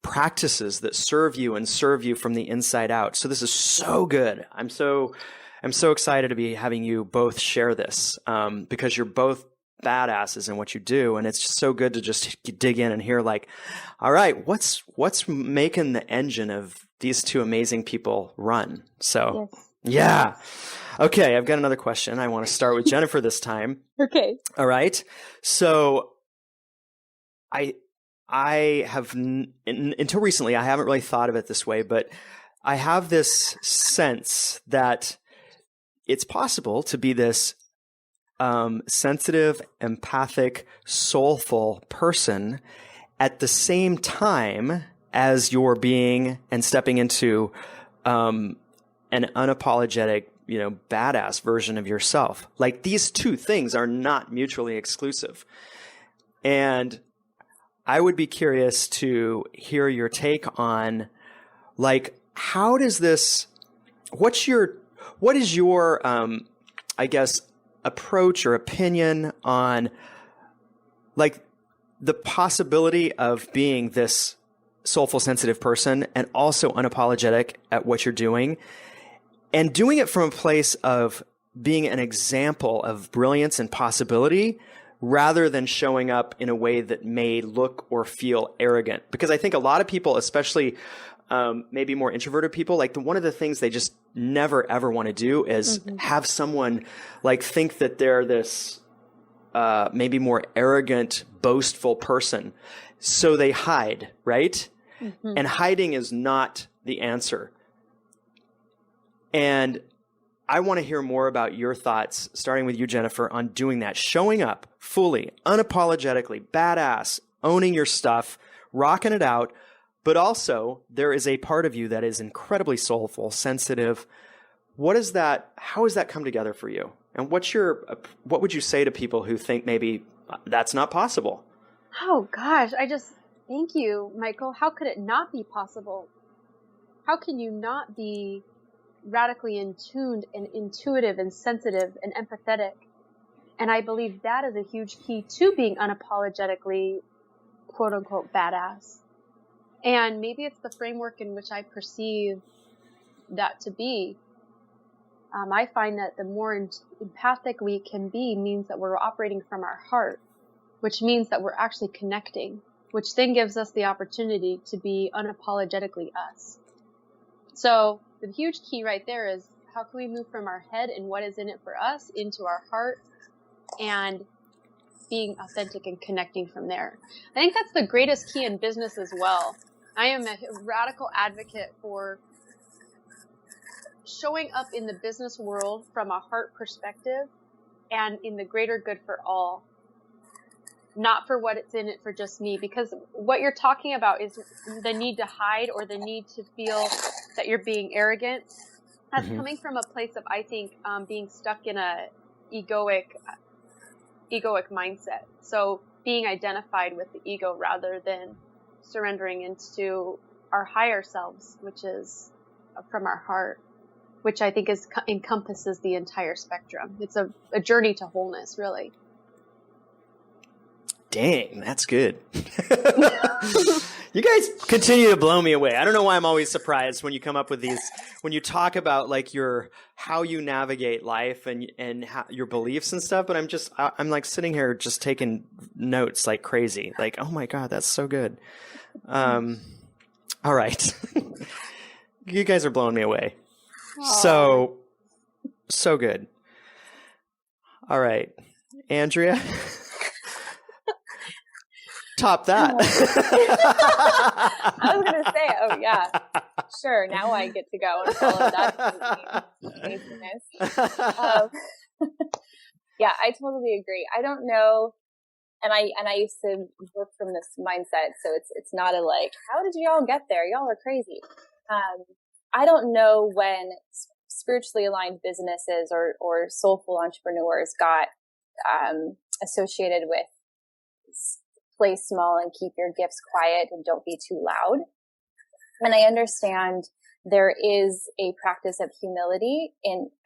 practices that serve you from the inside out. So this is so good. I'm so excited to be having you both share this, because you're both badasses in what you do, and it's just so good to just dig in and hear, like, all right, what's making the engine of these two amazing people run? So yes. Yeah. Okay, I've got another question. I want to start with Jennifer this time. Okay. All right. So I have, until recently, I haven't really thought of it this way, but I have this sense that it's possible to be this sensitive, empathic, soulful person at the same time as you're being and stepping into an unapologetic, badass version of yourself. Like, these two things are not mutually exclusive. And I would be curious to hear your take on, like, how does this, what is your, I guess, approach or opinion on, like, the possibility of being this soulful, sensitive person and also unapologetic at what you're doing, and doing it from a place of being an example of brilliance and possibility, rather than showing up in a way that may look or feel arrogant? Because I think a lot of people, especially maybe more introverted people, like, one of the things they just never ever want to do is have someone like think that they're this maybe more arrogant, boastful person. So they hide, right? And hiding is not the answer. And I want to hear more about your thoughts, starting with you, Jennifer, on doing that, showing up fully, unapologetically, badass, owning your stuff, rocking it out. But also, there is a part of you that is incredibly soulful, sensitive. What is that? How has that come together for you? And what would you say to people who think maybe that's not possible? Oh gosh, thank you, Michael. How could it not be possible? How can you not be radically in tuned and intuitive and sensitive and empathetic? And I believe that is a huge key to being unapologetically, quote unquote, badass. And maybe it's the framework in which I perceive that to be. I find that the more empathic we can be means that we're operating from our heart, which means that we're actually connecting, which then gives us the opportunity to be unapologetically us. So the huge key right there is, how can we move from our head and what is in it for us into our heart, and being authentic and connecting from there. I think that's the greatest key in business as well. I am a radical advocate for showing up in the business world from a heart perspective and in the greater good for all, not for what it's in it for just me. Because what you're talking about is the need to hide or the need to feel that you're being arrogant. That's coming from a place of, I think, being stuck in a egoic mindset. So being identified with the ego rather than surrendering into our higher selves, which is from our heart, which I think encompasses the entire spectrum. It's a journey to wholeness, really. Dang, that's good. You guys continue to blow me away. I don't know why I'm always surprised when you come up with these, when you talk about like how you navigate life and how, your beliefs and stuff. But I'm like sitting here just taking notes like crazy. Like, oh my God, that's so good. All right. You guys are blowing me away. Aww. So good. All right, Andrea. Top that. I was going to say, oh yeah, sure. Now I get to go and follow that craziness. Yeah, I totally agree. I don't know. And I used to work from this mindset. So it's not a like, how did y'all get there? Y'all are crazy. I don't know when spiritually aligned businesses or soulful entrepreneurs got associated with play small and keep your gifts quiet and don't be too loud. And I understand there is a practice of humility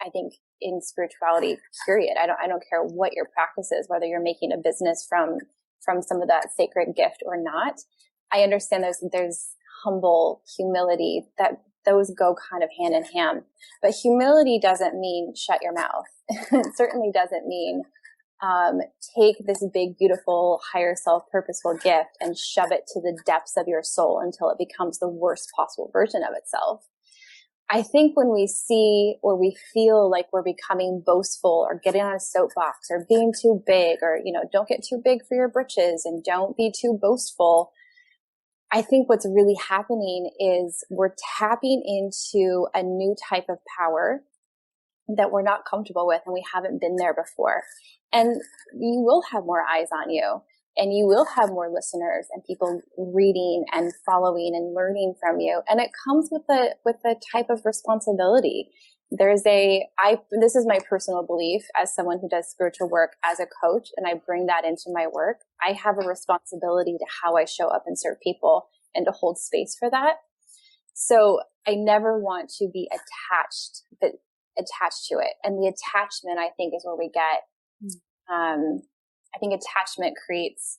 I think in spirituality, period. I don't care what your practice is, whether you're making a business from some of that sacred gift or not. I understand there's humble humility, that those go kind of hand in hand. But humility doesn't mean shut your mouth. It certainly doesn't mean take this big, beautiful, higher self purposeful gift and shove it to the depths of your soul until it becomes the worst possible version of itself. I think when we see or we feel like we're becoming boastful or getting on a soapbox or being too big or, don't get too big for your britches and don't be too boastful. I think what's really happening is we're tapping into a new type of power that we're not comfortable with and we haven't been there before. And you will have more eyes on you and you will have more listeners and people reading and following and learning from you. And it comes with a type of responsibility. This is my personal belief as someone who does spiritual work as a coach, and I bring that into my work. I have a responsibility to how I show up and serve people and to hold space for that. So I never want to be attached to it. And the attachment, I think, is where we get, I think attachment creates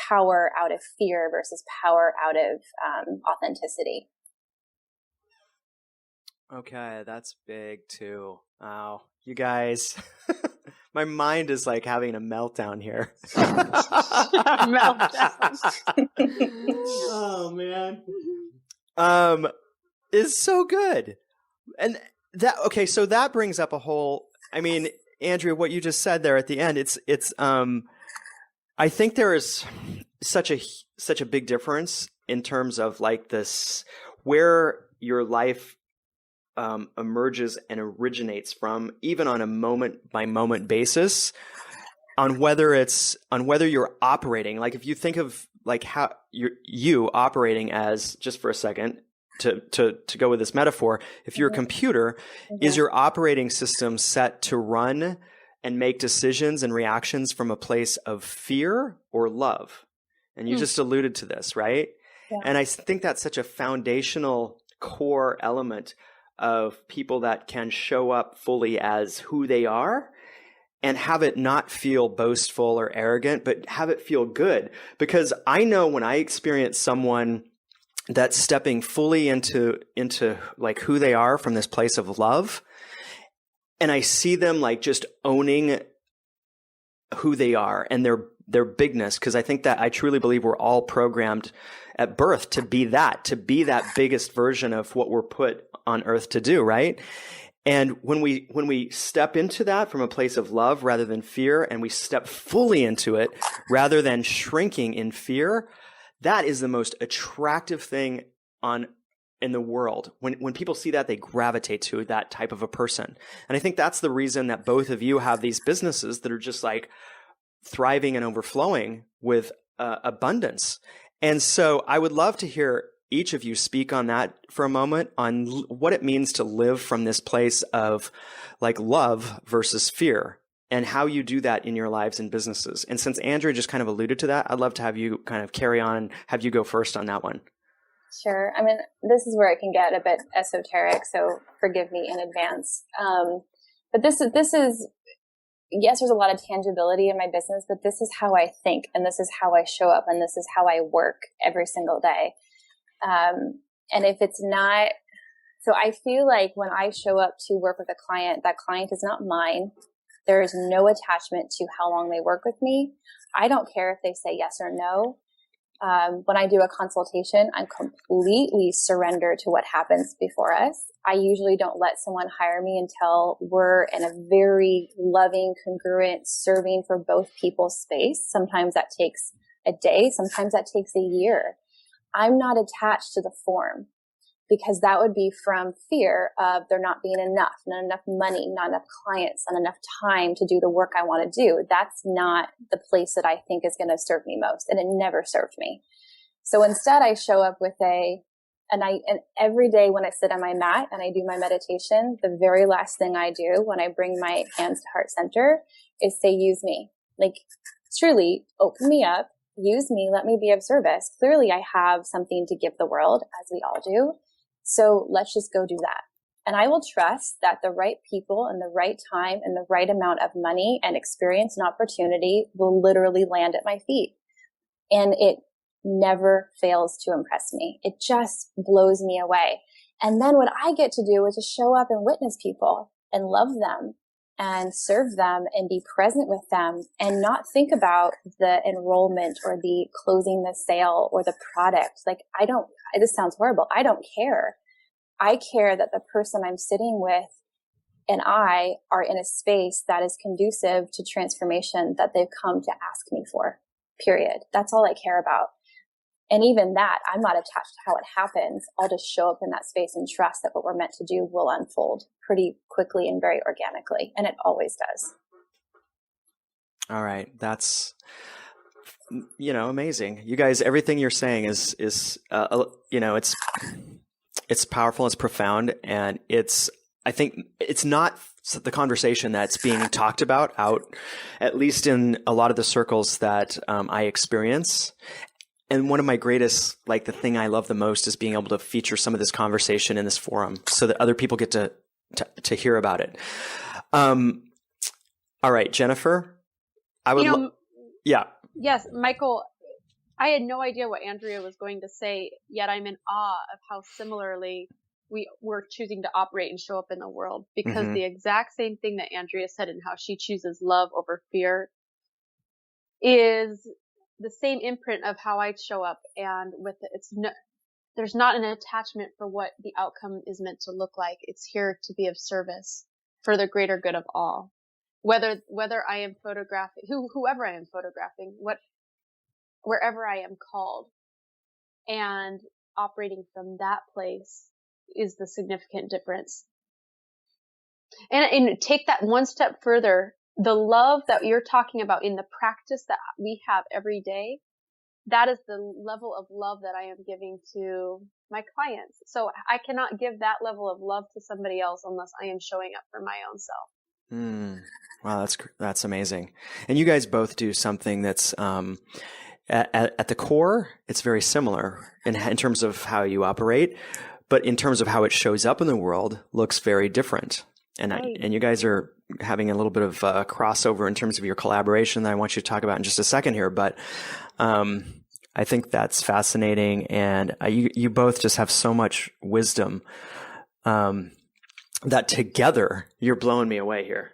power out of fear versus power out of authenticity. Okay, that's big too. Wow. You guys, my mind is like having a meltdown here. Oh man. It's so good. And so that brings up a whole, Andrea, what you just said there at the end, I think there is such a big difference in terms of like this, where your life emerges and originates from, even on a moment by moment basis, on whether you're operating, like if you think of like how you operating as, just for a second, to go with this metaphor, if you're a computer, is your operating system set to run and make decisions and reactions from a place of fear or love? And you just alluded to this, right? Yeah. And I think that's such a foundational core element of people that can show up fully as who they are and have it not feel boastful or arrogant, but have it feel good. Because I know when I experience someone that's stepping fully into like who they are from this place of love, and I see them like just owning who they are and their bigness, because I think that I truly believe we're all programmed at birth to be that biggest version of what we're put on earth to do, right? And when we step into that from a place of love rather than fear, and we step fully into it rather than shrinking in fear, that is the most attractive thing in the world. When people see that, they gravitate to that type of a person. And I think that's the reason that both of you have these businesses that are just like thriving and overflowing with abundance. And so I would love to hear each of you speak on that for a moment, on what it means to live from this place of like love versus fear, and how you do that in your lives and businesses. And since Andrea just kind of alluded to that, I'd love to have you kind of carry on and have you go first on that one. Sure. I mean, this is where it can get a bit esoteric, so forgive me in advance. But this is, yes, there's a lot of tangibility in my business, but this is how I think, and this is how I show up, and this is how I work every single day. And if it's not, so I feel like when I show up to work with a client, that client is not mine. There is no attachment to how long they work with me. I don't care if they say yes or no. When I do a consultation, I'm completely surrendered to what happens before us. I usually don't let someone hire me until we're in a very loving, congruent, serving for both people's space. Sometimes that takes a day. Sometimes that takes a year. I'm not attached to the form, because that would be from fear of there not being enough, not enough money, not enough clients, not enough time to do the work I want to do. That's not the place that I think is going to serve me most. And it never served me. So instead I show up with and every day when I sit on my mat and I do my meditation, the very last thing I do when I bring my hands to heart center is say, use me. Like, truly open me up, use me, let me be of service. Clearly I have something to give the world, as we all do. So let's just go do that. And I will trust that the right people and the right time and the right amount of money and experience and opportunity will literally land at my feet. And it never fails to impress me. It just blows me away. And then what I get to do is just show up and witness people and love them and serve them and be present with them and not think about the enrollment or the closing the sale or the product. Like, this sounds horrible. I don't care. I care that the person I'm sitting with and I are in a space that is conducive to transformation that they've come to ask me for, period. That's all I care about. And even that, I'm not attached to how it happens. I'll just show up in that space and trust that what we're meant to do will unfold pretty quickly and very organically. And it always does. All right. That's, amazing. You guys, everything you're saying is it's powerful, it's profound. And I think it's not the conversation that's being talked about out, at least in a lot of the circles that I experience. And one of my greatest, the thing I love the most is being able to feature some of this conversation in this forum so that other people get to hear about it. All right, Jennifer, I would, yeah. Yes, Michael, I had no idea what Andrea was going to say, yet I'm in awe of how similarly we're choosing to operate and show up in the world, because the exact same thing that Andrea said and how she chooses love over fear is the same imprint of how I show up. And with it, there's not an attachment for what the outcome is meant to look like. It's here to be of service for the greater good of all. Whether I am photographing, whoever I am photographing, wherever I am called, and operating from that place is the significant difference. And take that one step further. The love that you're talking about in the practice that we have every day, that is the level of love that I am giving to my clients. So I cannot give that level of love to somebody else unless I am showing up for my own self. Wow, that's amazing. And you guys both do something that's at the core, it's very similar in terms of how you operate, but in terms of how it shows up in the world, looks very different. And you guys are having a little bit of crossover in terms of your collaboration that I want you to talk about in just a second here. But I think that's fascinating. And you both just have so much wisdom that together you're blowing me away here.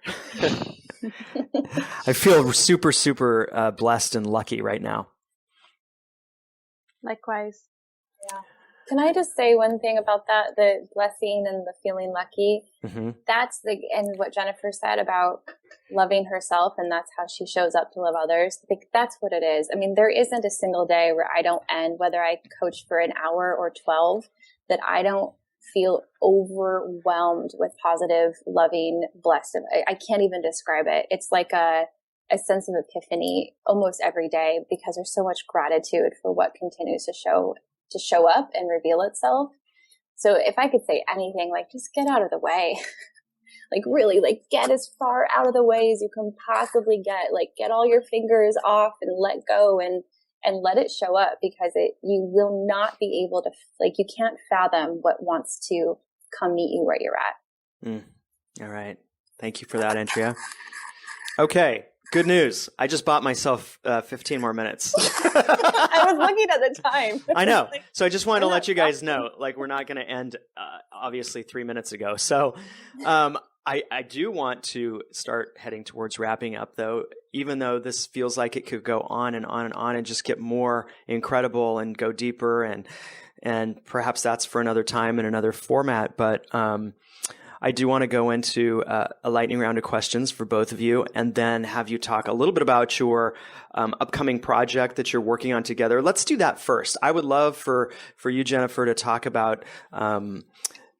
I feel super, super blessed and lucky right now. Likewise. Yeah. Can I just say one thing about that? The blessing and the feeling lucky. Mm-hmm. And what Jennifer said about loving herself, and that's how she shows up to love others. I think that's what it is. I mean, there isn't a single day where I don't end, whether I coach for an hour or 12, that I don't feel overwhelmed with positive, loving, blessed. I can't even describe it. It's like a sense of epiphany almost every day, because there's so much gratitude for what continues to show up and reveal itself. So if I could say anything, like, just get out of the way. Like, really, like, get as far out of the way as you can possibly get. Like, get all your fingers off and let go and let it show up, because you will not be able to, like, you can't fathom what wants to come meet you where you're at. All right. Thank you for that, Andrea. Okay. Good news. I just bought myself 15 more minutes. I was looking at the time. I know. So I just wanted to let you guys know, like, we're not going to end, obviously, 3 minutes ago. So I do want to start heading towards wrapping up, though, even though this feels like it could go on and on and on and just get more incredible and go deeper. And perhaps that's for another time in another format. But I do want to go into a lightning round of questions for both of you, and then have you talk a little bit about your upcoming project that you're working on together. Let's do that first. I would love for you, Jennifer, to talk about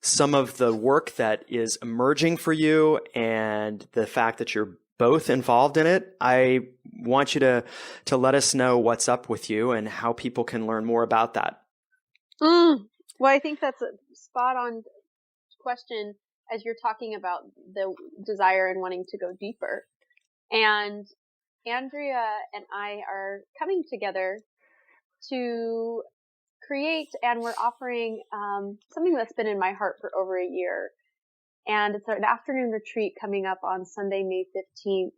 some of the work that is emerging for you and the fact that you're both involved in it. I want you to let us know what's up with you and how people can learn more about that. Well, I think that's a spot on question, as you're talking about the desire and wanting to go deeper. And Andrea and I are coming together to create, and we're offering something that's been in my heart for over a year. And it's an afternoon retreat coming up on Sunday, May 15th,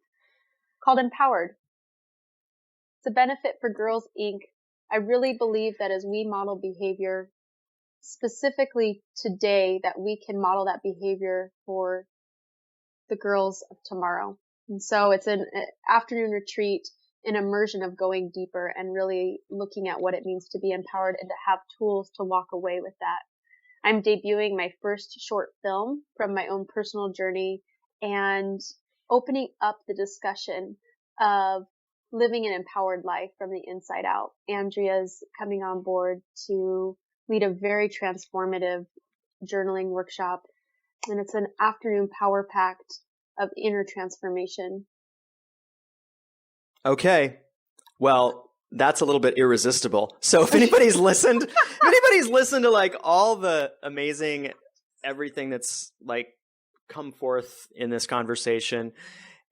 called Empowered. It's a benefit for Girls Inc. I really believe that as we model behavior, specifically today, that we can model that behavior for the girls of tomorrow. And so it's an afternoon retreat, an immersion of going deeper and really looking at what it means to be empowered and to have tools to walk away with that. I'm debuting my first short film from my own personal journey and opening up the discussion of living an empowered life from the inside out. Andrea's coming on board to lead a very transformative journaling workshop, and it's an afternoon power pact of inner transformation. Okay. Well, that's a little bit irresistible. So if anybody's listened to like all the amazing everything that's like come forth in this conversation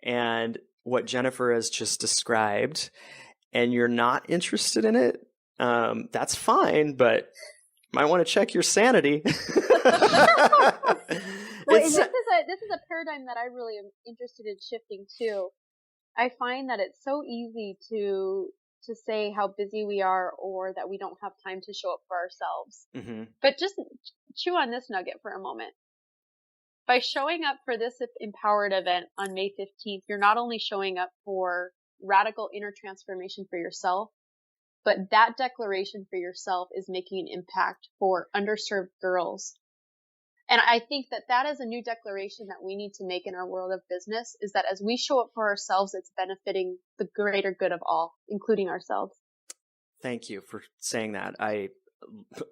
and what Jennifer has just described, and you're not interested in it, that's fine, but might want to check your sanity. Well, this is a paradigm that I really am interested in shifting too. I find that it's so easy to say how busy we are or that we don't have time to show up for ourselves. Mm-hmm. But just chew on this nugget for a moment. By showing up for this empowered event on May 15th, you're not only showing up for radical inner transformation for yourself, but that declaration for yourself is making an impact for underserved girls. And I think that is a new declaration that we need to make in our world of business, is that as we show up for ourselves, it's benefiting the greater good of all, including ourselves. Thank you for saying that.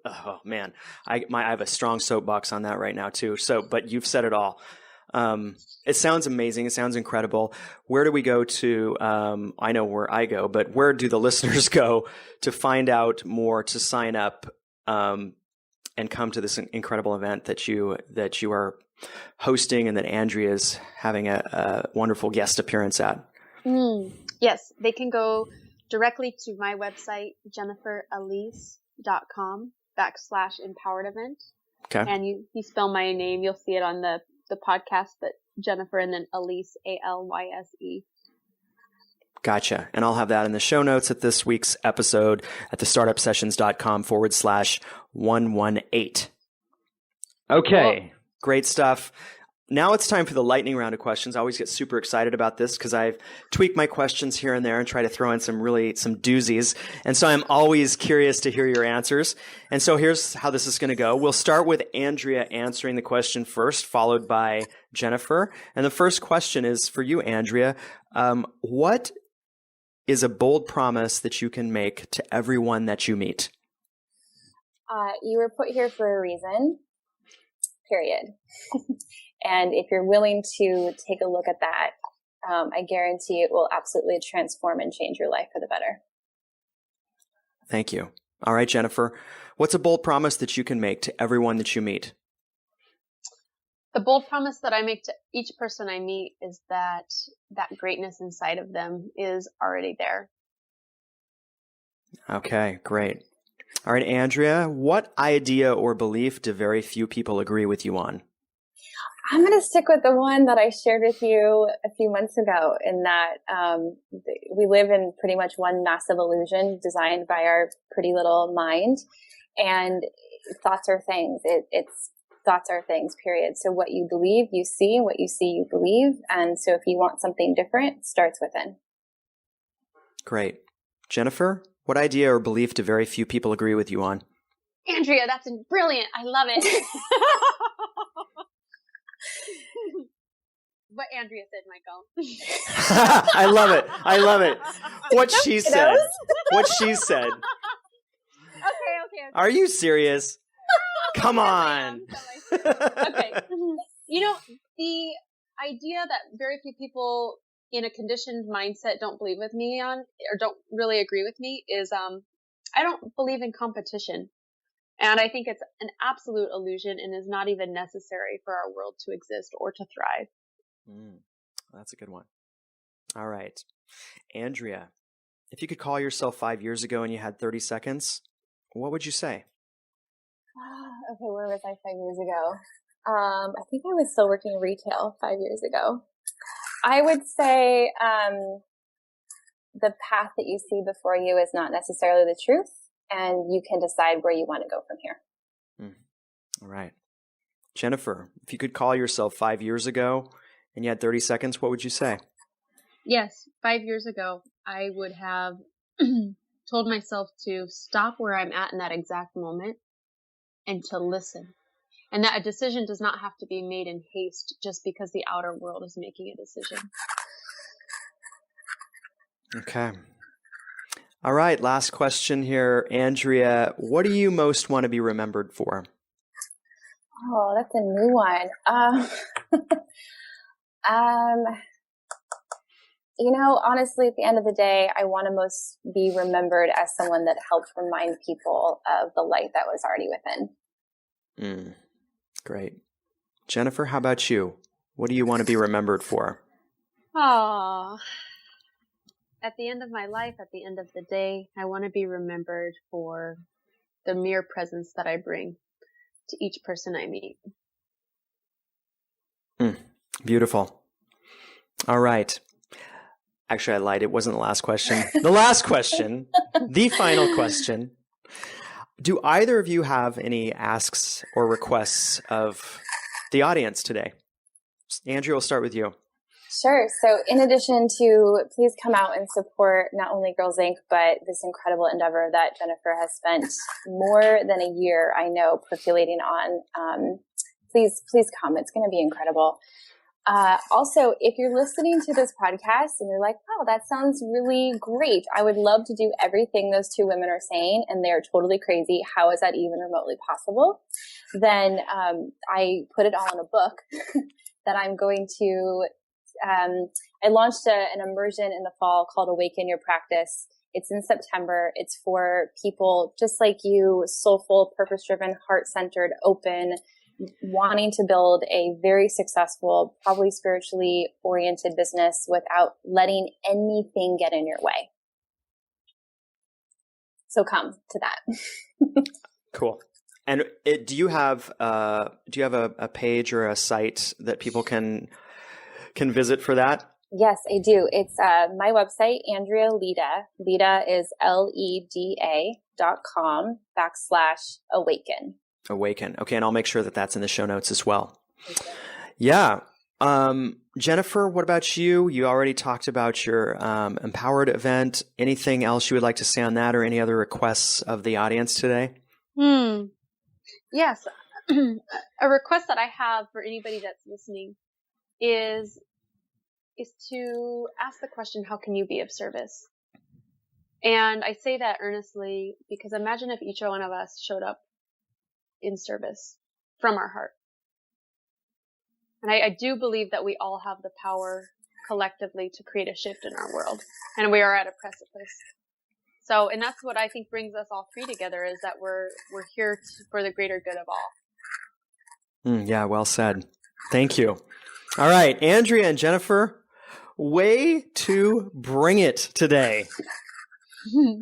Oh man, I have a strong soapbox on that right now too. So, but you've said it all. It sounds amazing. It sounds incredible. Where do we go to, I know where I go, but where do the listeners go to find out more, to sign up, and come to this incredible event that you are hosting and that Andrea's having a wonderful guest appearance at? Yes, they can go directly to my website, jenniferalyse.com/empowered event. Okay. And you spell my name, you'll see it on the podcast, but Jennifer and then Alyse, Alyse. Gotcha. And I'll have that in the show notes at this week's episode at thestartupsessions.com/118. Okay. Cool. Great stuff. now it's time for the lightning round of questions. I always get super excited about this because I've tweaked my questions here and there and try to throw in some doozies. And so I'm always curious to hear your answers. And so here's how this is going to go. We'll start with Andrea answering the question first, followed by Jennifer. And the first question is for you, Andrea. What is a bold promise that you can make to everyone that you meet? You were put here for a reason, period. And if you're willing to take a look at that, I guarantee it will absolutely transform and change your life for the better. Thank you. All right, Jennifer, what's a bold promise that you can make to everyone that you meet? The bold promise that I make to each person I meet is that greatness inside of them is already there. Okay, great. All right, Andrea, what idea or belief do very few people agree with you on? I'm going to stick with the one that I shared with you a few months ago, in that we live in pretty much one massive illusion designed by our pretty little mind, and thoughts are things. It's thoughts are things, period. So what you believe, you see, and what you see, you believe. And so if you want something different, it starts within. Great. Jennifer, what idea or belief do very few people agree with you on? Andrea, that's brilliant. I love it. What Andrea said, Michael. I love it. I love it. What she said. What she said. Okay. Are you serious? Come on. Okay. You know, the idea that very few people in a conditioned mindset don't believe with me on, or don't really agree with me, is I don't believe in competition. And I think it's an absolute illusion and is not even necessary for our world to exist or to thrive. That's a good one. All right. Andrea, if you could call yourself 5 years ago and you had 30 seconds, what would you say? Okay, where was I 5 years ago? I think I was still working retail 5 years ago. I would say the path that you see before you is not necessarily the truth, and you can decide where you want to go from here. All right. Jennifer, if you could call yourself 5 years ago and you had 30 seconds, what would you say? Yes, 5 years ago, I would have told myself to stop where I'm at in that exact moment and to listen. And that a decision does not have to be made in haste just because the outer world is making a decision. Okay. All right, last question here. Andrea, what do you most want to be remembered for? Oh, that's a new one. Honestly, at the end of the day, I want to most be remembered as someone that helped remind people of the light that was already within. Great. Jennifer, how about you? What do you want to be remembered for? Oh, at the end of my life, at the end of the day, I want to be remembered for the mere presence that I bring to each person I meet. Beautiful. All right. Actually, I lied. It wasn't the last question. The last question, the final question. Do either of you have any asks or requests of the audience today? Andrea, we'll start with you. Sure. So in addition to, please come out and support not only Girls Inc., but this incredible endeavor that Jennifer has spent more than a year, I know, percolating on. Please come. It's going to be incredible. Also, if you're listening to this podcast and you're like, wow, that sounds really great. I would love to do everything those two women are saying, and they're totally crazy. How is that even remotely possible? Then I put it all in a book that I'm going to I launched an immersion in the fall called Awaken Your Practice. It's in September. It's for people just like you, soulful, purpose-driven, heart-centered, open, wanting to build a very successful, probably spiritually oriented business without letting anything get in your way. So come to that. Cool. And do you have a page or a site that people can visit for that? Yes, I do. It's my website, Andrea Leda. Leda is LEDA.com/awaken. Awaken. Okay, and I'll make sure that that's in the show notes as well. Yeah. Jennifer, what about you? You already talked about your Empowered event. Anything else you would like to say on that, or any other requests of the audience today? Yes. A request that I have for anybody that's listening is to ask the question, how can you be of service? And I say that earnestly because imagine if each one of us showed up in service from our heart. And I do believe that we all have the power collectively to create a shift in our world. And we are at a precipice. So, and that's what I think brings us all three together, is that we're here for the greater good of all. Yeah, well said. Thank you. All right, Andrea and Jennifer, way to bring it today.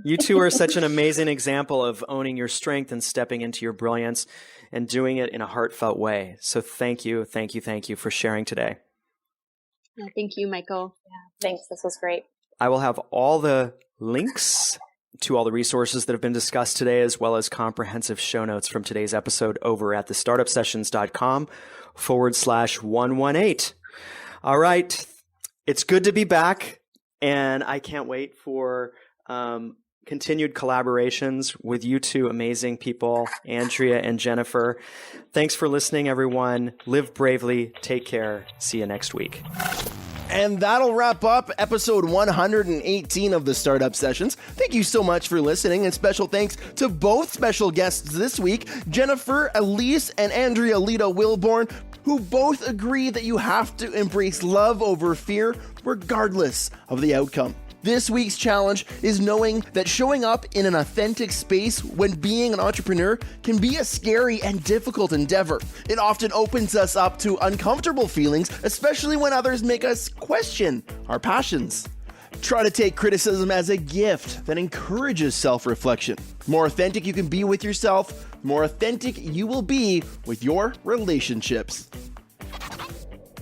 You two are such an amazing example of owning your strength and stepping into your brilliance and doing it in a heartfelt way. So thank you for sharing today. Yeah, thank you, Michael. Yeah, thanks. This was great. I will have all the links to all the resources that have been discussed today, as well as comprehensive show notes from today's episode over at thestartupsessions.com/118. All right. It's good to be back, and I can't wait for continued collaborations with you two amazing people, Andrea and Jennifer. Thanks for listening, everyone. Live bravely. Take care. See you next week. And that'll wrap up episode 118 of the Startup Sessions. Thank you so much for listening, and special thanks to both special guests this week, Jennifer Alyse and Andrea Leda Wilborn, who both agree that you have to embrace love over fear, regardless of the outcome. This week's challenge is knowing that showing up in an authentic space when being an entrepreneur can be a scary and difficult endeavor. It often opens us up to uncomfortable feelings, especially when others make us question our passions. Try to take criticism as a gift that encourages self-reflection. The more authentic you can be with yourself, the more authentic you will be with your relationships.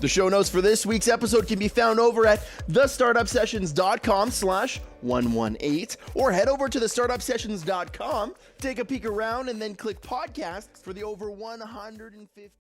The show notes for this week's episode can be found over at thestartupsessions.com/118, or head over to thestartupsessions.com, take a peek around, and then click podcasts for the over 150.